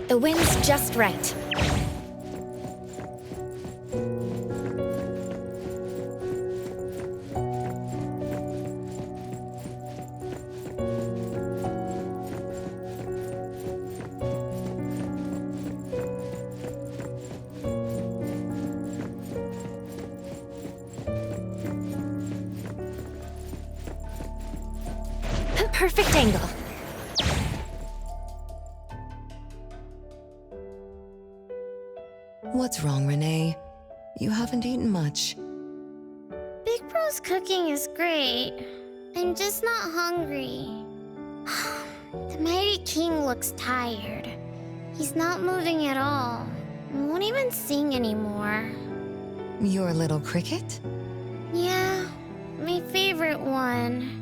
The wind's just right. Perfect angle. What's wrong, Renee? You haven't eaten much. Big Bro's cooking is great. I'm just not hungry. The Mighty King looks tired. He's not moving at all. Won't even sing anymore. Your little cricket? Yeah, my favorite one.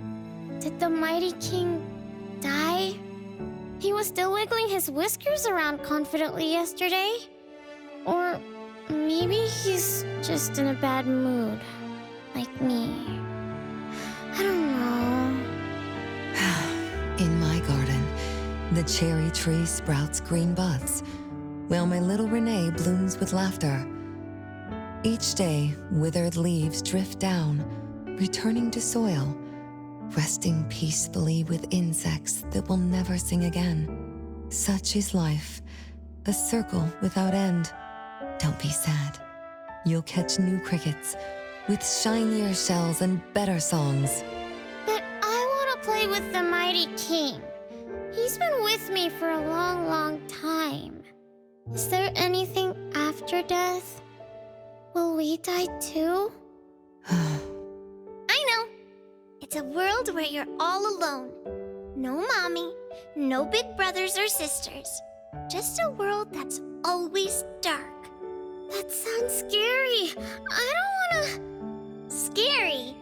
Did the Mighty King die? He was still wiggling his whiskers around confidently yesterday. Or maybe he's just in a bad mood, like me. I don't know. In my garden, the cherry tree sprouts green buds, while my little Renee blooms with laughter. Each day, withered leaves drift down, returning to soil, resting peacefully with insects that will never sing again. Such is life, a circle without end. Don't be sad. You'll catch new crickets with shinier shells and better songs. But I want to play with the Mighty King. He's been with me for a long, long time. Is there anything after death? Will we die too? I know. It's a world where you're all alone. No mommy, no big brothers or sisters. Just a world that's always dark. That sounds scary. I don't wanna... Scary?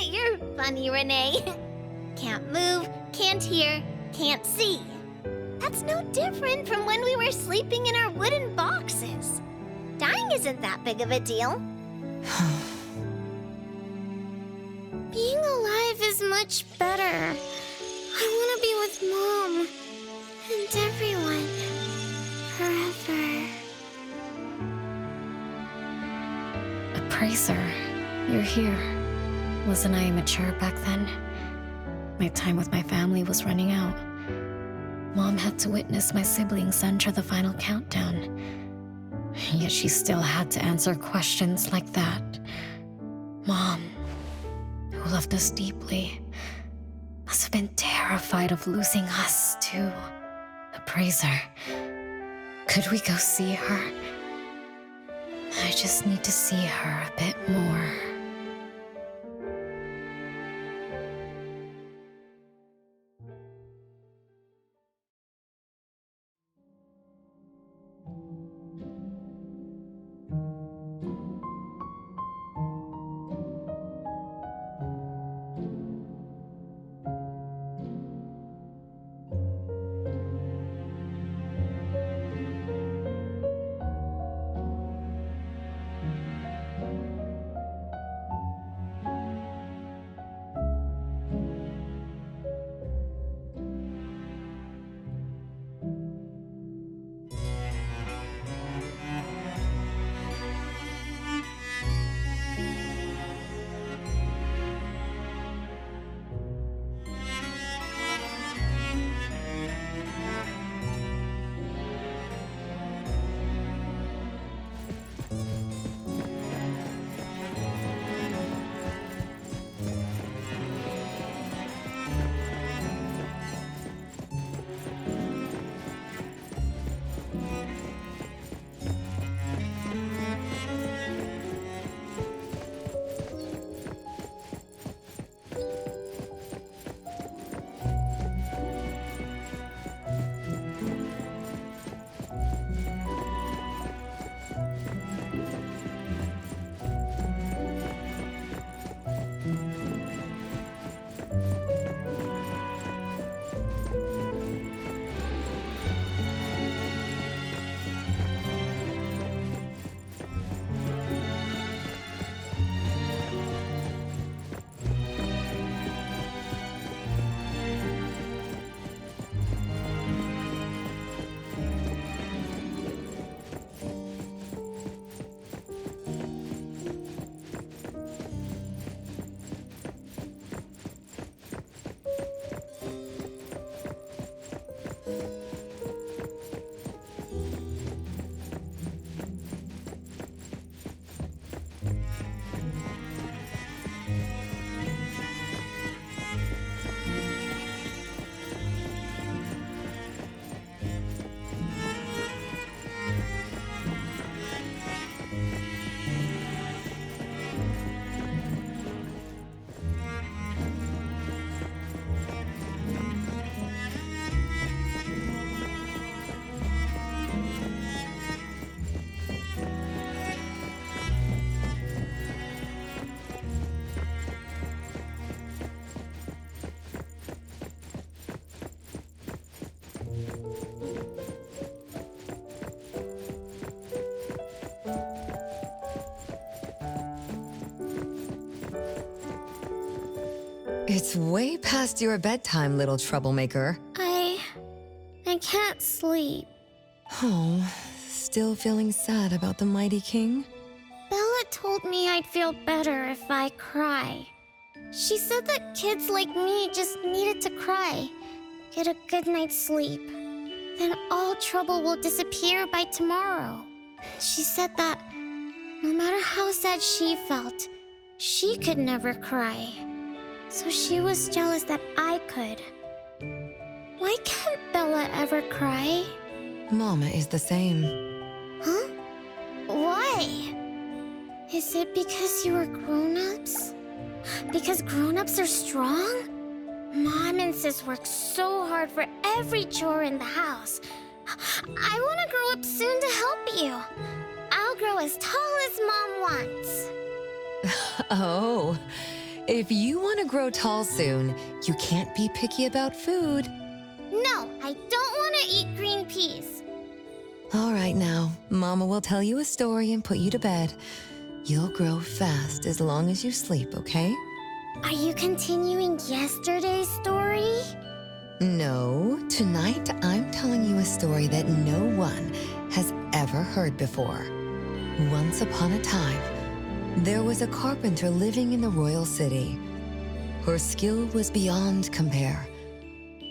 You're funny, Renee. Can't move, can't hear, can't see. That's no different from when we were sleeping in our wooden boxes. Dying isn't that big of a deal. Being alive is much better. I want to be with Mom and everyone forever. Appraiser, you're here. Wasn't I immature back then? My time with my family was running out. Mom had to witness my siblings enter the final countdown. Yet she still had to answer questions like that. Mom, who loved us deeply, must have been terrified of losing us, too. Appraiser, could we go see her? I just need to see her a bit more. It's way past your bedtime, little troublemaker. I can't sleep. Oh, still feeling sad about the mighty king? Bella told me I'd feel better if I cry. She said that kids like me just needed to cry, get a good night's sleep. Then all trouble will disappear by tomorrow. She said that no matter how sad she felt, she could never cry. So she was jealous that I could. Why can't Bella ever cry? Mama is the same. Huh? Why? Is it because you are grown-ups? Because grown-ups are strong? Mom and Sis work so hard for every chore in the house. I want to grow up soon to help you. I'll grow as tall as Mom wants. Oh, if you want to grow tall soon, you can't be picky about food. No, I don't want to eat green peas. All right now, Mama will tell you a story and put you to bed. You'll grow fast as long as you sleep, okay? Are you continuing yesterday's story? No, tonight I'm telling you a story that no one has ever heard before. Once upon a time, there was a carpenter living in the royal city. Her skill was beyond compare.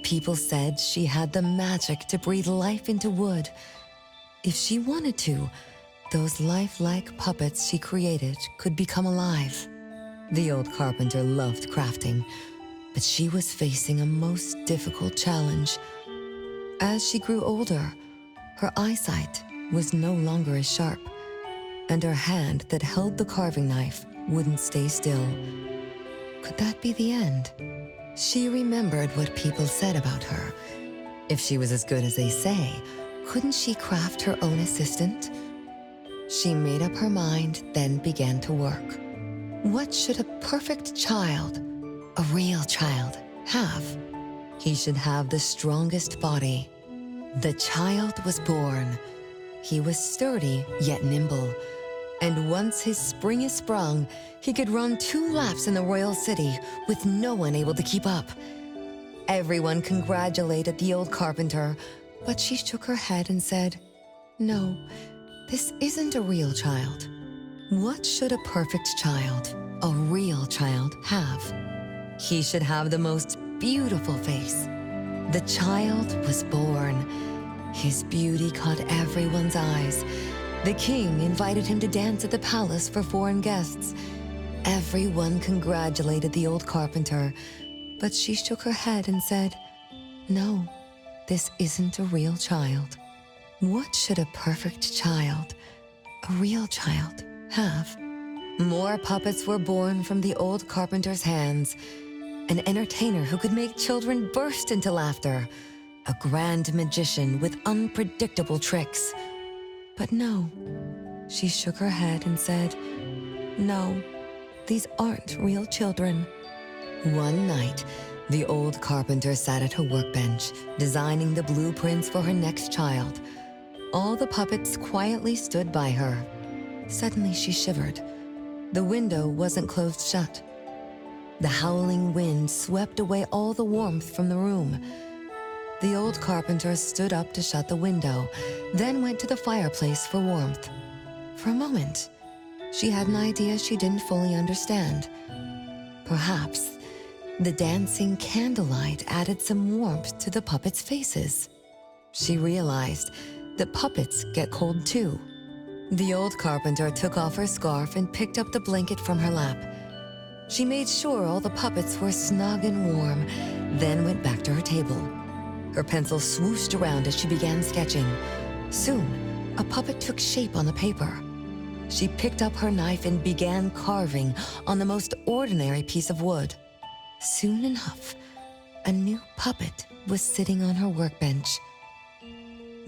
People said she had the magic to breathe life into wood. If she wanted to, those lifelike puppets she created could become alive. The old carpenter loved crafting, but she was facing a most difficult challenge. As she grew older, her eyesight was no longer as sharp, and her hand that held the carving knife wouldn't stay still. Could that be the end? She remembered what people said about her. If she was as good as they say, couldn't she craft her own assistant? She made up her mind, then began to work. What should a perfect child, a real child, have? He should have the strongest body. The child was born. He was sturdy yet nimble, and once his spring is sprung, he could run 2 laps in the royal city with no one able to keep up. Everyone congratulated the old carpenter, but she shook her head and said, "No, this isn't a real child. What should a perfect child, a real child, have? He should have the most beautiful face." The child was born. His beauty caught everyone's eyes. The king invited him to dance at the palace for foreign guests. Everyone congratulated the old carpenter, but she shook her head and said, "No, this isn't a real child. What should a perfect child, a real child, have?" More puppets were born from the old carpenter's hands. An entertainer who could make children burst into laughter. A grand magician with unpredictable tricks. But no, she shook her head and said, "No, these aren't real children." One night, the old carpenter sat at her workbench, designing the blueprints for her next child. All the puppets quietly stood by her. Suddenly she shivered. The window wasn't closed shut. The howling wind swept away all the warmth from the room. The old carpenter stood up to shut the window, then went to the fireplace for warmth. For a moment, she had an idea she didn't fully understand. Perhaps the dancing candlelight added some warmth to the puppets' faces. She realized that puppets get cold too. The old carpenter took off her scarf and picked up the blanket from her lap. She made sure all the puppets were snug and warm, then went back to her table. Her pencil swooshed around as she began sketching. Soon, a puppet took shape on the paper. She picked up her knife and began carving on the most ordinary piece of wood. Soon enough, a new puppet was sitting on her workbench.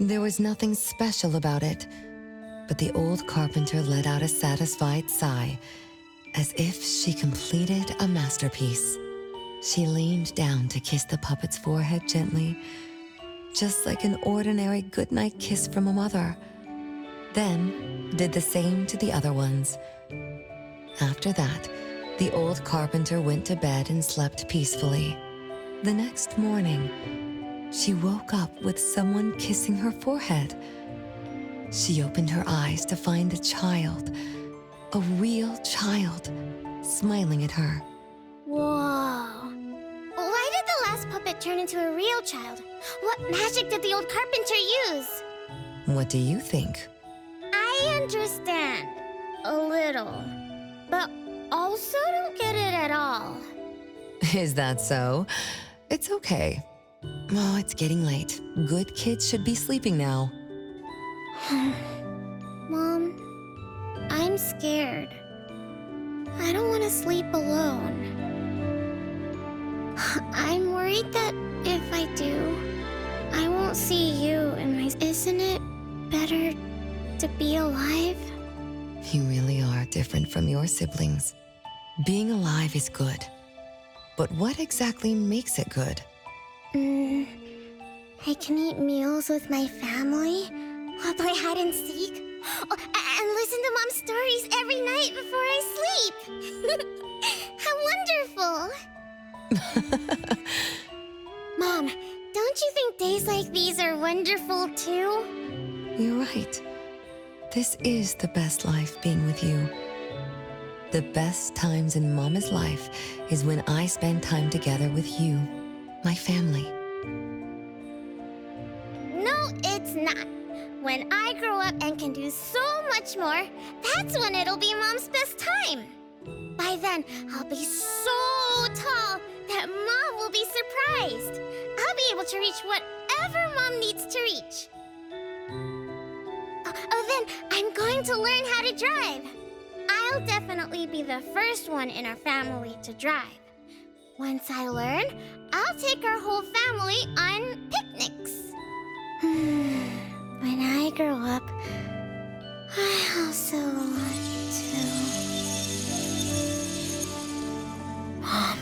There was nothing special about it, but the old carpenter let out a satisfied sigh, as if she completed a masterpiece. She leaned down to kiss the puppet's forehead gently, just like an ordinary goodnight kiss from a mother. Then did the same to the other ones. After that, The old carpenter went to bed and slept peacefully. The next morning, she woke up with someone kissing her forehead. She opened her eyes to find a child, a real child, smiling at her. Whoa. Why did the last puppet turn into a real child? What magic did the old carpenter use? What do you think? I understand. A little. But also don't get it at all. Is that so? It's okay. Oh, it's getting late. Good kids should be sleeping now. Mom, I'm scared. I don't want to sleep alone. I'm worried that if I do, I won't see you and my... Isn't it better to be alive? You really are different from your siblings. Being alive is good. But what exactly makes it good? I can eat meals with my family, I'll play hide and seek, and listen to Mom's stories every night before I sleep. How wonderful! Mom, don't you think days like these are wonderful too? You're right. This is the best life being with you. The best times in Mama's life is when I spend time together with you, my family. No, it's not. When I grow up and can do so much more, that's when it'll be Mom's best time. By then, I'll be so tall that Mom will be surprised. I'll be able to reach whatever Mom needs to reach. Then I'm going to learn how to drive. I'll definitely be the first one in our family to drive. Once I learn, I'll take our whole family on picnics. When I grow up, I also want to... Mom.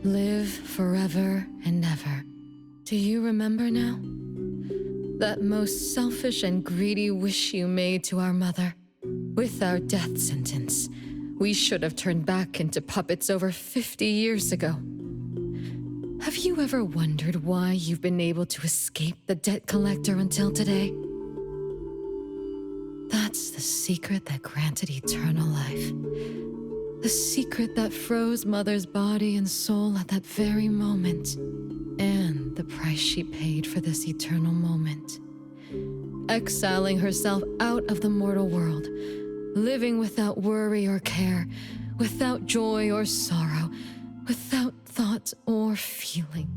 Live forever and ever. Do you remember now? That most selfish and greedy wish you made to our mother. With our death sentence, we should have turned back into puppets over 50 years ago. Have you ever wondered why you've been able to escape the debt collector until today? That's the secret that granted eternal life. The secret that froze Mother's body and soul at that very moment. And the price she paid for this eternal moment. Exiling herself out of the mortal world. Living without worry or care. Without joy or sorrow. Without thought or feeling.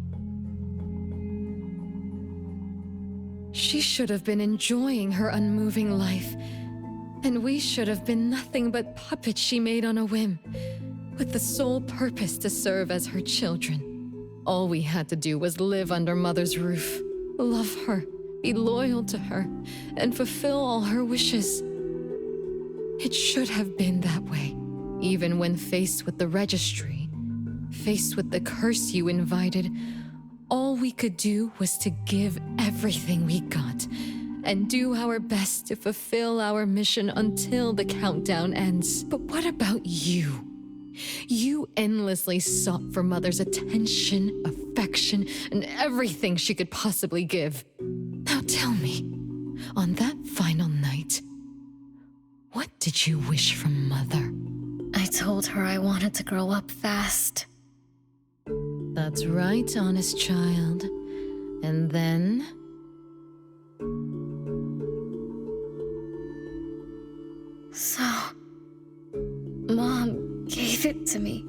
She should have been enjoying her unmoving life. And we should have been nothing but puppets she made on a whim, with the sole purpose to serve as her children. All we had to do was live under Mother's roof, love her, be loyal to her, and fulfill all her wishes. It should have been that way, even when faced with the registry, faced with the curse you invited. All we could do was to give everything we got, and do our best to fulfill our mission until the countdown ends. But what about you? You endlessly sought for Mother's attention, affection, and everything she could possibly give. Now tell me, on that final night, what did you wish from Mother? I told her I wanted to grow up fast. That's right, honest child. And then... So, Mom gave it to me.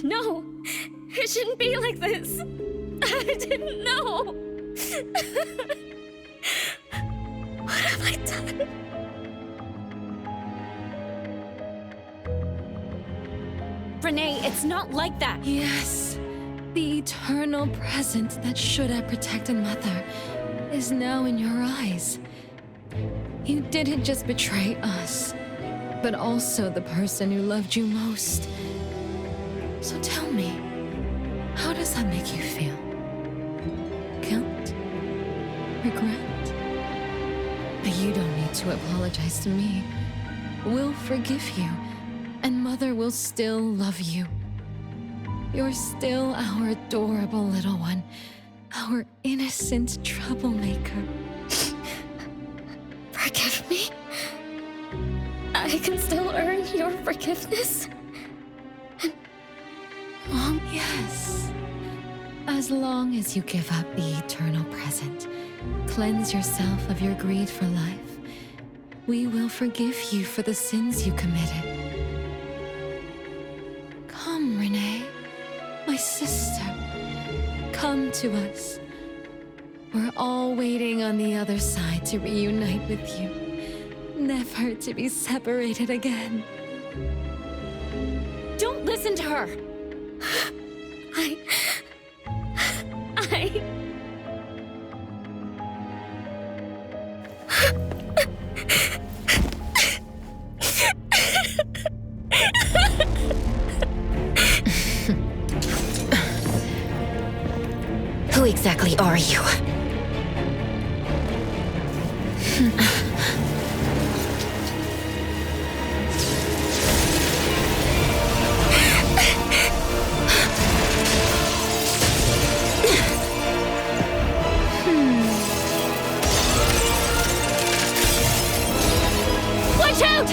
No, it shouldn't be like this. I didn't know. What have I done? Renee, it's not like that. Yes, the eternal present that should have protected Mother is now in your eyes. You didn't just betray us, but also the person who loved you most. So tell me, how does that make you feel? Guilt? Regret? You don't need to apologize to me. We'll forgive you, and Mother will still love you. You're still our adorable little one, our innocent troublemaker. Forgive me? I can still earn your forgiveness? Mom? Yes. As long as you give up the eternal present, cleanse yourself of your greed for life, we will forgive you for the sins you committed. Come, Renee, my sister. Come to us. We're all waiting on the other side to reunite with you, never to be separated again. Don't listen to her! I... Who exactly are you? Watch out!